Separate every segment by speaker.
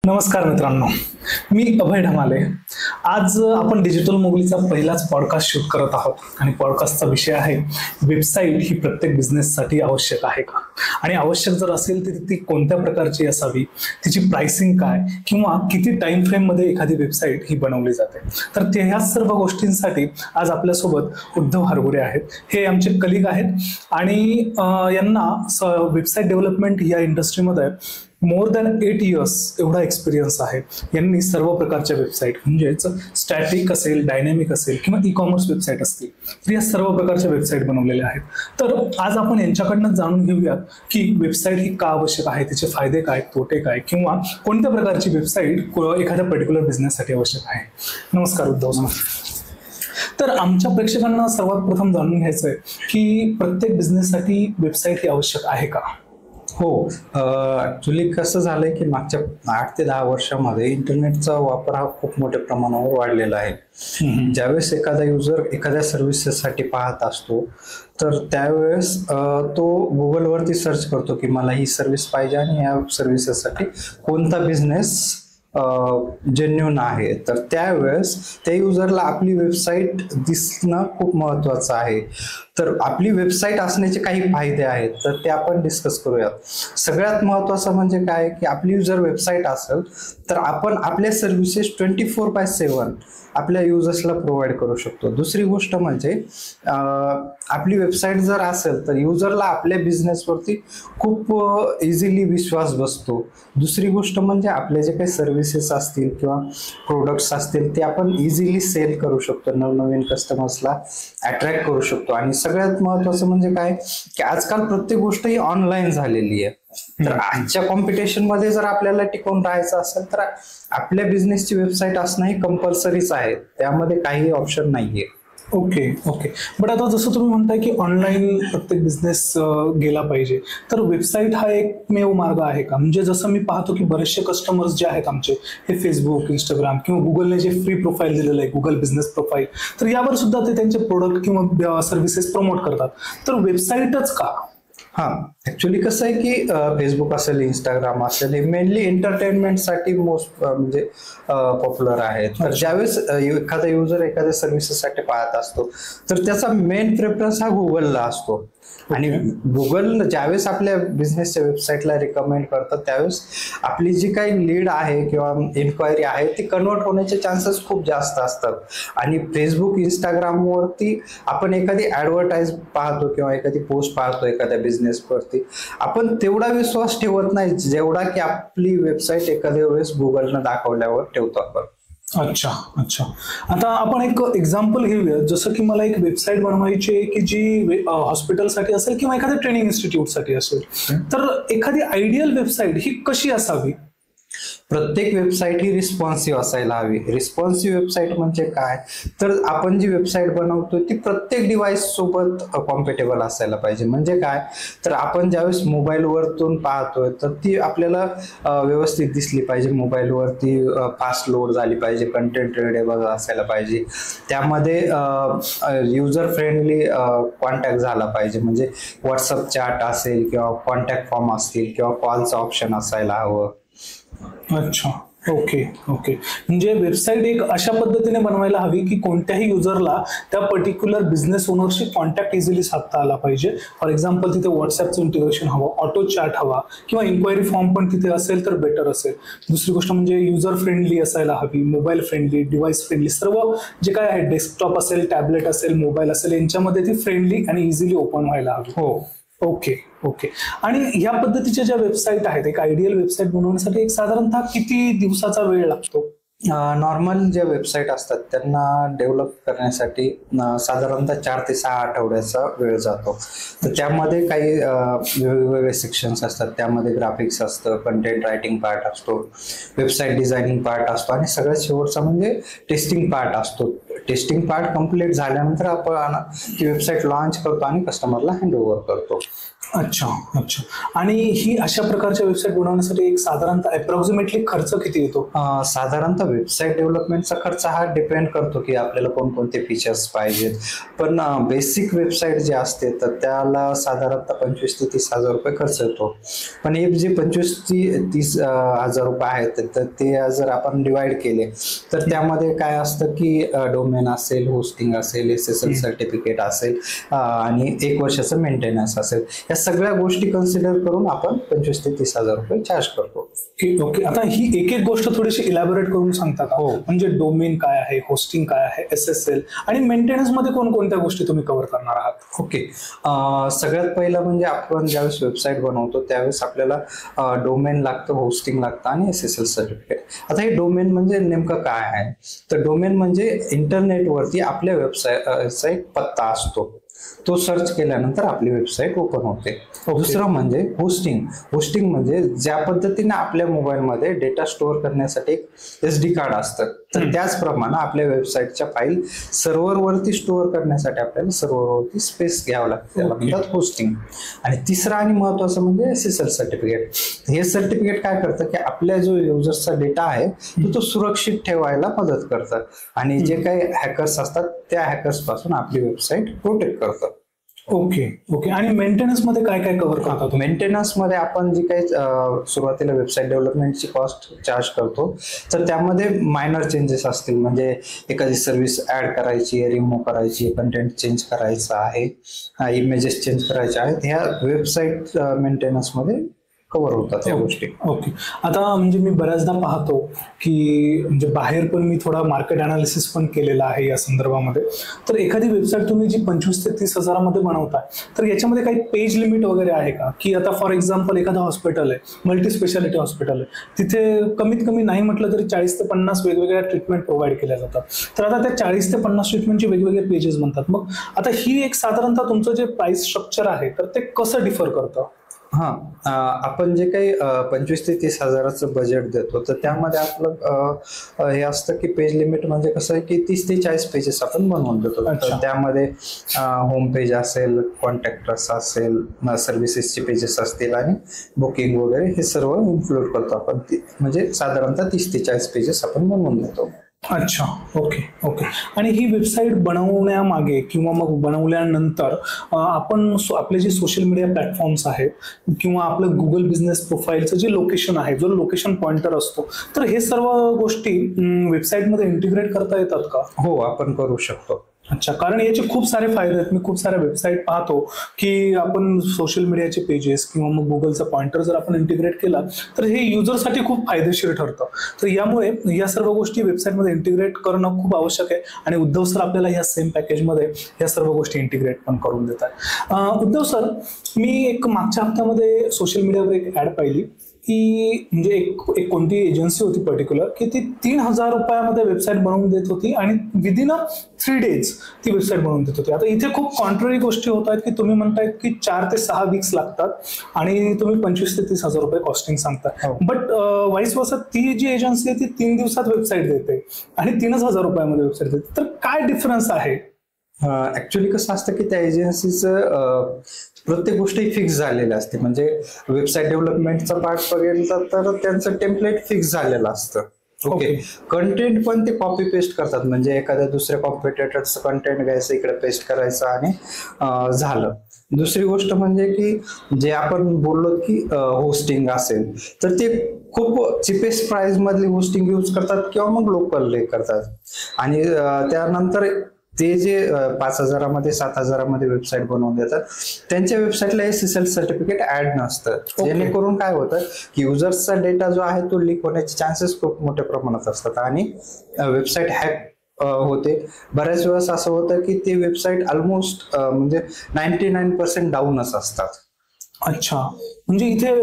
Speaker 1: नमस्कार मित्रांनो, मी अभय ढमाले. आज आपण डिजिटल मोगलीचा पहिलाच पॉडकास्ट शूट करत आहोत आणि पॉडकास्टचा विषय आहे वेबसाईट ही प्रत्येक बिझनेससाठी आवश्यक आहे का, आणि आवश्यक जर असेल तर ती कोणत्या प्रकारची असावी, तिची प्राइसिंग काय किंवा किती टाइम फ्रेम मध्ये एखादी वेबसाईट ही बनवली जाते. तर ह्या सर्व गोष्टींसाठी आज आपल्यासोबत उद्धव हरगुरे आहेत. हे आमचे कलिग आहेत आणि यांना वेबसाईट डेव्हलपमेंट या इंडस्ट्रीमध्ये मोर दॅन 8 इयर्स एवढा एक्सपिरियन्स आहे. यांनी सर्व प्रकारच्या वेबसाईट म्हणजेच स्टॅटिक असेल, डायनॅमिक असेल किंवा ई कॉमर्स वेबसाईट असतील, तर या सर्व प्रकारच्या वेबसाईट बनवलेल्या आहेत. तर आज आपण यांच्याकडनं जाणून घेऊयात की वेबसाईट ही का आवश्यक आहे, तिचे फायदे काय, तोटे काय, किंवा कोणत्या प्रकारची वेबसाईट एखाद्या पर्टिक्युलर बिझनेससाठी आवश्यक आहे. नमस्कार उद्धव सर. तर आमच्या प्रेक्षकांना सर्वात प्रथम जाणून घ्यायचं आहे की प्रत्येक बिझनेससाठी वेबसाईट ही आवश्यक आहे का?
Speaker 2: हो, ऍक्च्युली कसं झालंय की मागच्या 8 ते 10 वर्षामध्ये इंटरनेटचा वापर हा खूप मोठ्या प्रमाणावर वाढलेला आहे. ज्यावेळेस एखादा युजर एखाद्या सर्व्हिसेससाठी पाहत असतो तर त्यावेळेस तो गुगलवरती सर्च करतो की मला ही सर्व्हिस पाहिजे आणि या सर्व्हिसेससाठी कोणता बिझनेस जेन्युन आहे. तर त्यावेळेस त्या युजरला आपली वेबसाईट दिसणं खूप महत्वाचं आहे. तर आपली वेबसाईट असण्याचे काही फायदे आहेत, तर ते आपण डिस्कस करूयात. सगळ्यात महत्वाचं म्हणजे काय की आपली जर वेबसाईट असेल तर आपण आपल्या सर्व्हिसेस 24/7 आपल्या युजर्सला प्रोव्हाइड करू शकतो. दुसरी गोष्ट म्हणजे आपली वेबसाईट जर असेल तर युजरला आपल्या बिझनेसवरती खूप इझिली विश्वास बसतो. दुसरी गोष्ट म्हणजे आपले जे काही सर्व्हिसेस असतील किंवा प्रोडक्ट्स असतील ते आपण इझिली सेल करू शकतो, नवनवीन कस्टमर्सला अट्रॅक्ट करू शकतो. आणि सगळ्यात महत्वाचं म्हणजे काय की आजकाल प्रत्येक गोष्ट ही ऑनलाईन झालेली आहे. तर आजच्या कॉम्पिटिशन मध्ये जर आपल्याला टिकून राहायचं असेल तर आपल्या बिझनेसची वेबसाईट असणं ही कंपल्सरीच आहे, त्यामध्ये काही ऑप्शन नाहीये.
Speaker 1: ओके. बट आता जसं तुम्ही म्हणताय की ऑनलाईन प्रत्येक बिझनेस गेला पाहिजे, तर वेबसाईट हा एकमेव मार्ग आहे का? म्हणजे जसं मी पाहतो की बरेचसे कस्टमर्स जे आहेत आमचे हे फेसबुक, इंस्टाग्राम किंवा गुगलने जे फ्री प्रोफाईल दिलेलं आहे, गुगल बिझनेस प्रोफाईल, तर यावर सुद्धा ते त्यांचे प्रोडक्ट किंवा सर्व्हिसेस प्रमोट करतात. तर वेबसाईटच का?
Speaker 2: ऍक्च्युली कसं आहे की फेसबुक असेल, इंस्टाग्राम असेल, हे मेनली एंटरटेनमेंटसाठी मोस्ट म्हणजे पॉप्युलर आहेत. तर ज्यावेळेस एखादा युजर एखाद्या सर्व्हिसेससाठी पाहत असतो तर त्याचा मेन प्रेफरन्स हा गुगलला असतो. आणि गुगल ज्यावेळेस आपल्या बिझनेसच्या वेबसाईटला रिकमेंड करतात त्यावेळेस आपली जी काही लीड आहे किंवा इन्क्वायरी आहे ती कन्वर्ट होण्याचे चान्सेस खूप जास्त असतात. आणि फेसबुक, इंस्टाग्रामवरती आपण एखादी ऍडव्हर्टाईज पाहतो किंवा एखादी पोस्ट पाहतो एखाद्या बिझनेसवरती, आपण तेवढा विश्वास ठेवत नाही जेवढा की आपली वेबसाईट एखाद्या वेळेस गुगलनं दाखवल्यावर ठेवतो आपण.
Speaker 1: अच्छा. आता आपण एक एक्झाम्पल घेऊया. जसं की मला एक वेबसाईट बनवायची आहे की जी हॉस्पिटलसाठी असेल किंवा एखाद्या ट्रेनिंग इन्स्टिट्यूटसाठी असेल, तर एखादी आयडियल वेबसाईट ही कशी असावी?
Speaker 2: प्रत्येक वेबसाईट ही रिस्पॉन्सिव्ह असायला हवी. रिस्पॉन्सिव्ह वेबसाईट म्हणजे काय, तर आपण जी वेबसाईट बनवतो ती प्रत्येक डिव्हाइस सोबत कॉम्पॅटेबल असायला पाहिजे. म्हणजे काय, तर आपण ज्यावेळेस मोबाईलवरतून पाहतोय तर ती आपल्याला व्यवस्थित दिसली पाहिजे, मोबाईलवरती फास्ट लोड झाली पाहिजे, कंटेंट रिडेबल असायला पाहिजे, त्यामध्ये युजर फ्रेंडली कॉन्टॅक्ट झाला पाहिजे. म्हणजे व्हॉट्सअप चॅट असेल किंवा कॉन्टॅक्ट फॉर्म असतील किंवा कॉलचं ऑप्शन असायला हवं.
Speaker 1: अच्छा. ओके. म्हणजे वेबसाईट एक अशा पद्धतीने बनवायला हवी की कोणत्याही युजरला त्या पर्टिक्युलर बिझनेस ओनरशी कॉन्टॅक्ट इझिली साधता आला पाहिजे. फॉर एक्झाम्पल तिथे व्हॉट्सअपचं इंटिग्रेशन हवं, ऑटो चॅट हवा किंवा इन्क्वायरी फॉर्म पण तिथे असेल तर बेटर असेल. दुसरी गोष्ट म्हणजे युजर फ्रेंडली असायला हवी, मोबाईल फ्रेंडली, डिव्हाइस फ्रेंडली, सर्व जे काय आहे, डेस्कटॉप असेल, टॅबलेट असेल, मोबाईल असेल, यांच्यामध्ये ती फ्रेंडली आणि इझिली ओपन व्हायला हवी.
Speaker 2: हो.
Speaker 1: ओके. आणि या पद्धतीच्या ज्या वेबसाईट आहेत, एक आयडियल वेबसाईट बनवण्यासाठी एक साधारणतः किती दिवसाचा वेळ लागतो?
Speaker 2: नॉर्मल ज्या वेबसाईट असतात त्यांना डेव्हलप करण्यासाठी साधारणतः 4 ते 6 आठवड्याचा वेळ जातो. तर त्यामध्ये काही वेगवेगळे सेक्शन्स असतात. त्यामध्ये ग्राफिक्स असतं, कंटेंट रायटिंग पार्ट असतो, वेबसाईट डिझायनिंग पार्ट असतो आणि सगळ्यात शेवटचा म्हणजे टेस्टिंग पार्ट असतो. टेस्टिंग पार्ट कम्प्लीट झाल्यानंतर आपण ती वेबसाईट लॉन्च करतो आणि कस्टमरला हँडओव्हर करतो.
Speaker 1: अच्छा अच्छा. आणि ही अशा प्रकारच्या वेबसाईट बनवण्यासाठी एक साधारणतः अप्रॉक्सिमेटली खर्च किती येतो?
Speaker 2: साधारणतः वेबसाईट डेव्हलपमेंटचा खर्च हा डिपेंड करतो की आपल्याला कोणकोणते फीचर्स पाहिजेत. पण बेसिक वेबसाईट जे असते तर त्याला साधारणतः 25 ते 30 हजार रुपये खर्च येतो. पण हे जे 25 ते 30 हजार रुपये आहेत तर ते जर आपण डिवाइड केले तर त्यामध्ये काय असतं की डोमेन असेल, होस्टिंग असेल, SSL सर्टिफिकेट असेल आणि 1 वर्षाचं मेंटेनन्स असेल, या सगळ्या गोष्टी कन्सिडर करून आपण 25 ते 30 हजार रुपये चार्ज करतो.
Speaker 1: ओके. आता ही एक एक गोष्ट थोडीशी इलॅबोरेट करून सांगता का?
Speaker 2: हो.
Speaker 1: म्हणजे डोमेन काय आहे, होस्टिंग काय आहे, SSL आणि मेंटेनन्स मध्ये कोणकोणत्या गोष्टी तुम्ही कव्हर करणार आहात?
Speaker 2: ओके. सगळ्यात पहिलं म्हणजे आपण ज्यावेळेस वेबसाईट बनवतो त्यावेळेस आपल्याला डोमेन लागतं, होस्टिंग लागतं आणि SSL सर्टिफिकेट. आता हे डोमेन म्हणजे नेमकं काय आहे? तर डोमेन म्हणजे इंटरनेटवरती आपल्या वेबसाईटचा एक पत्ता असतो, तो सर्च केल्यानंतर आपली वेबसाईट ओपन होते. दुसरं म्हणजे होस्टिंग. होस्टिंग म्हणजे ज्या पद्धतीने आपल्या मोबाईलमध्ये डेटा स्टोअर करण्यासाठी एक SD कार्ड असतं, तर त्याचप्रमाणे आपल्या वेबसाईटच्या फाईल सर्व्हरवरती स्टोअर करण्यासाठी आपल्याला सर्व्हरवरती स्पेस घ्यावं लागतं, त्याला म्हणतात होस्टिंग. आणि तिसरं आणि महत्वाचं म्हणजे SSL सर्टिफिकेट. हे सर्टिफिकेट काय करतं की आपल्या जो युजर्सचा डेटा आहे तो सुरक्षित ठेवायला मदत करतं आणि जे काही हॅकर्स असतात त्या हॅकर्स पासून आपली वेबसाईट प्रोटेक्ट करतात.
Speaker 1: Okay okay. आणि मेंटेनन्स मध्ये काय काय कव्हर करतात?
Speaker 2: मेंटेनन्स मध्ये आपण जी काही सुरुवातीला वेबसाईट डेव्हलपमेंटची कॉस्ट चार्ज करतो तर त्यामध्ये मायनर चेंजेस असतील, म्हणजे एखादी सर्व्हिस ऍड करायची, रिमूव्ह करायची, कंटेंट चेंज करायचा आहे, इमेजेस चेंज करायचे आहेत, ह्या वेबसाईट मेंटेनन्स मध्ये कव्हर होतात या गोष्टी.
Speaker 1: ओके. आता म्हणजे मी बऱ्याचदा पाहतो की म्हणजे बाहेर पण मी थोडा मार्केट अनालिसिस पण केलेला आहे या संदर्भामध्ये. तर एखादी वेबसाईट तुम्ही जी 25 ते 30 हजारामध्ये बनवताय तर याच्यामध्ये काही पेज लिमिट वगैरे आहे का? की आता फॉर एक्झाम्पल एखादं हॉस्पिटल आहे, मल्टी स्पेशालिटी हॉस्पिटल आहे, तिथे कमीत कमी नाही म्हटलं तरी 40 ते 50 वेगवेगळ्या ट्रीटमेंट प्रोव्हाइड केल्या जातात. तर आता त्या 40 ते 50 ट्रीटमेंटचे वेगवेगळे पेजेस बनतात. मग आता ही एक साधारणतः तुमचं जे प्राइस स्ट्रक्चर आहे तर ते कसं डिफर करतं?
Speaker 2: आपण जे काही 25 ते 30 हजाराचं बजेट देतो तर त्यामध्ये आपलं हे असतं की पेज लिमिट म्हणजे कसं आहे की 30 ते 40 पेजेस आपण बनवून देतो. तर त्यामध्ये होम पेज असेल, कॉन्टॅक्टर्स असेल, सर्व्हिसेसचे पेजेस असतील आणि बुकिंग वगैरे हे सर्व इन्क्लूड करतो आपण. म्हणजे साधारणतः 30 ते 40 पेजेस आपण बनवून देतो.
Speaker 1: अच्छा. Okay okay. आणि ही वेबसाईट बनवण्यामागे किंवा मग बनवल्यानंतर आपण आपले जे सोशल मीडिया प्लॅटफॉर्म्स आहेत किंवा आपलं गुगल बिझनेस प्रोफाईलचं जे लोकेशन आहे, जो लोकेशन पॉइंटर असतो, तर हे सर्व गोष्टी वेबसाईटमध्ये इंटिग्रेट करता येतात का?
Speaker 2: हो, आपण करू शकतो.
Speaker 1: अच्छा. कारण याचे खूप सारे फायदे आहेत. मी खूप साऱ्या वेबसाईट पाहतो की आपण सोशल मीडियाचे पेजेस किंवा मग गुगलचा पॉइंटर जर आपण इंटिग्रेट केला तर हे युजरसाठी खूप फायदेशीर ठरतं. तर यामुळे या सर्व गोष्टी वेबसाईटमध्ये इंटिग्रेट करणं खूप आवश्यक आहे आणि उद्धव सर आपल्याला या सेम पॅकेजमध्ये या सर्व गोष्टी इंटिग्रेट पण करून देतात. उद्धव सर, मी एक मागच्या हप्त्यामध्ये सोशल मीडियावर एक ऍड पाहिली की म्हणजे एक कोणती एजन्सी होती पर्टिक्युलर की ती 3,000 रुपयामध्ये वेबसाईट बनवून देत होती आणि विदिन 3 डेज ती वेबसाईट बनवून देत होती. आता इथे खूप कॉन्ट्ररी गोष्टी होत आहेत की तुम्ही म्हणतायत की 4 ते 6 वीक्स लागतात आणि तुम्ही 25 ते 30 हजार रुपये कॉस्टिंग सांगताय. बट वाईस वर्सा ती जी एजन्सी आहे ती 3 दिवसात वेबसाईट देते आणि 3,000 रुपयामध्ये वेबसाईट देते. तर काय डिफरन्स आहे?
Speaker 2: ऍक्च्युली कसं असतं की त्या एजन्सीचं प्रत्येक गोष्ट फिक्स झालेली असते. म्हणजे वेबसाईट डेव्हलपमेंटचा पार्ट बघितला तर त्यांचं टेम्पलेट फिक्स झालेलं असतं. ओके. कंटेंट पण ते कॉपी पेस्ट करतात, म्हणजे एखाद्या दुसऱ्या कॉम्पिटिटरचं कंटेंट घ्यायचं, इकडे पेस्ट करायचं आणि झालं. दुसरी गोष्ट म्हणजे की जे आपण बोललो की होस्टिंग असेल तर ते खूप चिपेस्ट प्राइस मधली होस्टिंग यूज करतात किंवा मग लोकल करतात आणि त्यानंतर ते जे 5,000मध्ये 7,000मध्ये वेबसाईट बनवून देतात त्यांच्या वेबसाईटला SSL सर्टिफिकेट ऍड नसतं. जेणेकरून काय होतं की युजर्सचा डेटा जो आहे तो लीक होण्याचे चान्सेस खूप मोठ्या प्रमाणात असतात आणि वेबसाईट हॅक होते. बऱ्याच वेळेस असं होतं की ते वेबसाईट ऑलमोस्ट म्हणजे 99% डाऊनच असतात.
Speaker 1: अच्छा. म्हणजे इथे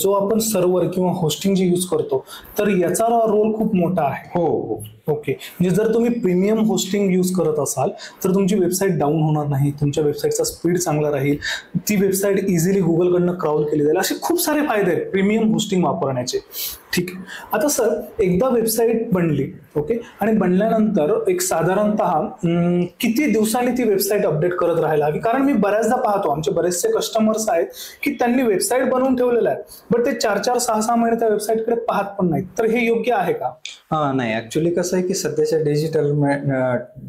Speaker 1: जो आपण सर्व्हर किंवा होस्टिंग जे यूज करतो तर याचा रोल खूप मोठा आहे.
Speaker 2: हो.
Speaker 1: ओके, म्हणजे जर तुम्ही प्रीमियम होस्टिंग यूज करत असाल तर तुमची वेबसाईट डाऊन होणार नाही, तुमच्या वेबसाईटचा स्पीड चांगला राहील, ती वेबसाईट इझिली गुगलकडनं क्राउल केली जाईल. असे खूप सारे फायदे आहेत प्रीमियम होस्टिंग वापरण्याचे. ठीक आहे. आता सर, एकदा वेबसाईट बनली, ओके, आणि बनल्यानंतर एक साधारणतः किती दिवसांनी ती वेबसाईट अपडेट करत राहायला हवी? कारण मी बऱ्याचदा पाहतो, आमचे बरेचसे कस्टमर्स आहेत की त्यांनी वेबसाईट बनवून ठेवलेलं आहे, बट ते 4-4, 6-6 महिने त्या वेबसाईटकडे पाहत पण नाहीत. तर हे योग्य आहे का?
Speaker 2: नाही, ऍक्च्युली कसं आहे की सध्याच्या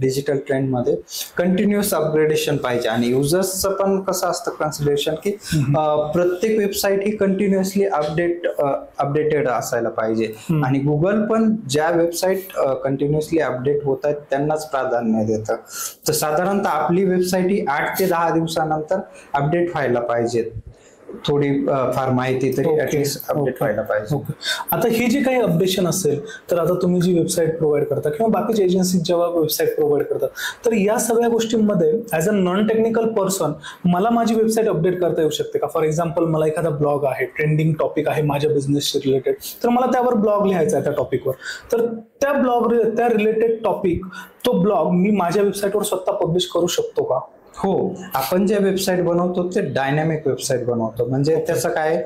Speaker 2: डिजिटल ट्रेंडमध्ये कंटिन्युअस अपग्रेडेशन पाहिजे. आणि युजर्सचं पण कसं असतं कन्सिडरेशन की प्रत्येक वेबसाईट ही कंटिन्युअसली अपडेटेड असायला पाहिजे. आणि गुगल पण ज्या वेबसाईट कंटिन्युअसली अपडेट होत आहेत त्यांनाच प्राधान्य देतं. तर साधारणतः आपली वेबसाईट ही 8 ते 10 दिवसानंतर अपडेट व्हायला पाहिजे. थोडी फार माहिती तरी ऍटलीस्ट अपडेट व्हायला पाहिजे.
Speaker 1: आता हे जे काही अपडेशन असेल, तर आता तुम्ही जी वेबसाईट प्रोव्हाइड करता किंवा बाकीच्या एजन्सी जेव्हा वेबसाईट प्रोव्हाइड करतात, तर या सगळ्या गोष्टींमध्ये as a non technical person मला माझी वेबसाईट अपडेट करता येऊ शकते का? फॉर एक्झाम्पल, मला एखादा ब्लॉग आहे, ट्रेंडिंग टॉपिक आहे माझ्या बिझनेसशी रिलेटेड, तर मला त्यावर ब्लॉग लिहायचा आहे त्या टॉपिकवर, तर त्या रिलेटेड टॉपिक, तो ब्लॉग मी माझ्या वेबसाईटवर स्वतः पब्लिश करू शकतो का?
Speaker 2: हो, आपण जे वेबसाईट बनवतो ते डायनॅमिक वेबसाईट बनवतो. म्हणजे त्याचं काय,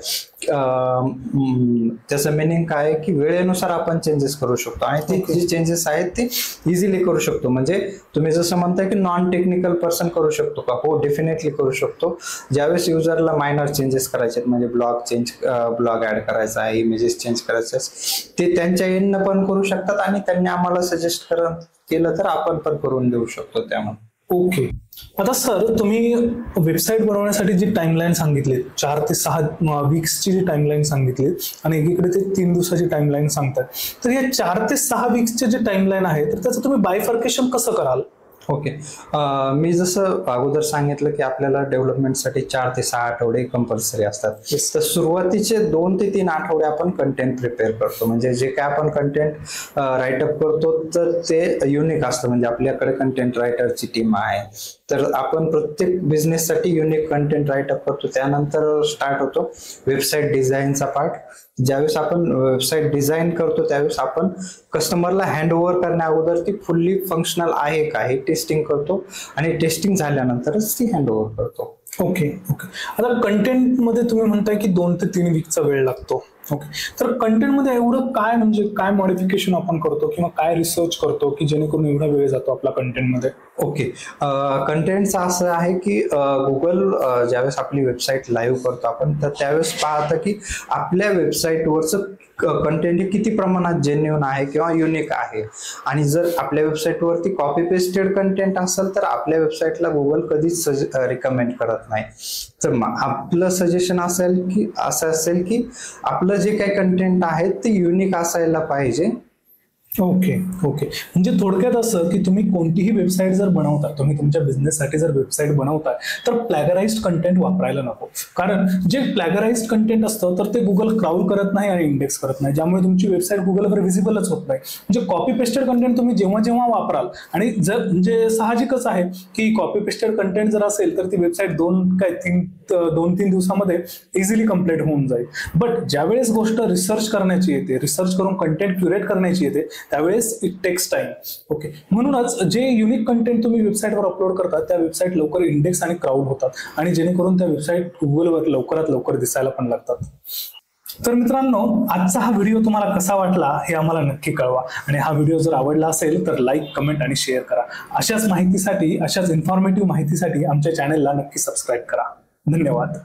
Speaker 2: त्याचं मिनिंग काय की वेळेनुसार आपण चेंजेस करू शकतो. आणि ते जे चेंजेस आहेत ते इझिली करू शकतो. म्हणजे तुम्ही जसं म्हणताय की नॉन टेक्निकल पर्सन करू शकतो का? हो, डेफिनेटली करू शकतो. ज्यावेळेस युजरला मायनर चेंजेस करायचे आहेत, म्हणजे ब्लॉग ऍड करायचा आहे, इमेजेस चेंज करायचे, ते त्यांच्या एंडनं पण करू शकतात. आणि त्यांनी आम्हाला सजेस्ट केलं तर आपण पण करून देऊ शकतो त्यामध्ये.
Speaker 1: ओके. आता सर, तुम्ही वेबसाईट बनवण्यासाठी जी टाइमलाईन सांगितली, 4 ते 6 वीक्सची जी टाइमलाईन सांगितली, आणि एकीकडे ते 3 दिवसाची टाइमलाईन सांगतात, तर या 4 ते 6 वीक्सचे जे टाइमलाईन आहे, तर त्याचं तुम्ही बायफर्केशन कसं कराल?
Speaker 2: ओके, मी जसं अगोदर सांगितलं की आपल्याला डेव्हलपमेंटसाठी 4 ते 6 आठवडे कंपल्सरी असतात. तर सुरुवातीचे 2 ते 3 आठवडे आपण कंटेंट प्रिपेअर करतो. म्हणजे जे काय आपण कंटेंट राईटअप करतो तर ते युनिक असतं. म्हणजे आपल्याकडे कंटेंट रायटरची टीम आहे, तर आपण प्रत्येक बिझनेससाठी युनिक कंटेंट राईटअप करतो. त्यानंतर स्टार्ट होतो वेबसाईट डिझाईनचा पार्ट. ज्यावेळेस आपण वेबसाईट डिझाईन करतो त्यावेळेस आपण कस्टमरला हँड ओव्हर करण्या अगोदर ती फुल्ली फंक्शनल आहे का हे टेस्टिंग करतो. आणि टेस्टिंग झाल्यानंतरच ती हँड ओव्हर करतो.
Speaker 1: ओके. आता कंटेंट मध्ये तुम्ही म्हणताय की 2 ते 3 वीकचा वेळ लागतो. ओके, तर कंटेंट मध्ये एवढं काय, म्हणजे काय मॉडिफिकेशन आपण करतो किंवा काय रिसर्च करतो की जेणेकरून एवढा वेळ जातो आपला कंटेंट मध्ये?
Speaker 2: ओके, कंटेंटचं असं आहे की गुगल ज्यावेळेस आपली वेबसाईट लाईव्ह करतो आपण, तर त्यावेळेस पाहतं की आपल्या वेबसाईटवरचं कंटेंट हे किती प्रमाणात जेन्युइन आहे किंवा युनिक आहे. आणि जर आपल्या वेबसाईटवरती कॉपी पेस्टेड कंटेंट असेल तर आपल्या वेबसाईटला गुगल कधीच रिकमेंड करत नाही. तर आपलं सजेशन असं असेल की आपलं जे काही कंटेंट आहे ते युनिक असायला पाहिजे.
Speaker 1: ओके. म्हणजे थोडक्यात असं की तुम्ही कोणतीही वेबसाईट जर बनवता, तुम्ही तुमच्या बिझनेससाठी जर वेबसाईट बनवताय, तर प्लॅगराइज्ड कंटेंट वापरायला नको. कारण जे प्लॅगराइज्ड कंटेंट असतं तर ते गुगल क्राउल करत नाही आणि इंडेक्स करत नाही, ज्यामुळे तुमची वेबसाईट गुगलवर व्हिजिबलच होत नाही. म्हणजे कॉपी पेस्टेड कंटेंट तुम्ही जेव्हा वापराल, आणि जर म्हणजे साहजिकच आहे की कॉपी पेस्टेड कंटेंट जर असेल तर ती वेबसाईट 2-3 दिवसामध्ये इझिली कम्प्लीट होऊन जाईल. बट ज्यावेळेस गोष्ट रिसर्च करण्याची येते, रिसर्च करून कंटेंट क्युरेट करण्याची येते, त्यावेळेस इट टेक्स टाइम. ओके, म्हणूनच जे युनिक कंटेंट तुम्ही वेबसाईटवर अपलोड करता त्या वेबसाईट लवकर इंडेक्स आणि क्राउड होतात, आणि जेणेकरून त्या वेबसाईट गुगलवर लवकरात लवकर दिसायला पण लागतात. तर मित्रांनो, आजचा हा व्हिडिओ तुम्हाला कसा वाटला हे आम्हाला नक्की कळवा. आणि हा व्हिडिओ जर आवडला असेल तर लाईक, कमेंट आणि शेअर करा. अशाच इन्फॉर्मेटिव्ह माहितीसाठी आमच्या चॅनेलला नक्की सबस्क्राईब करा. धन्यवाद.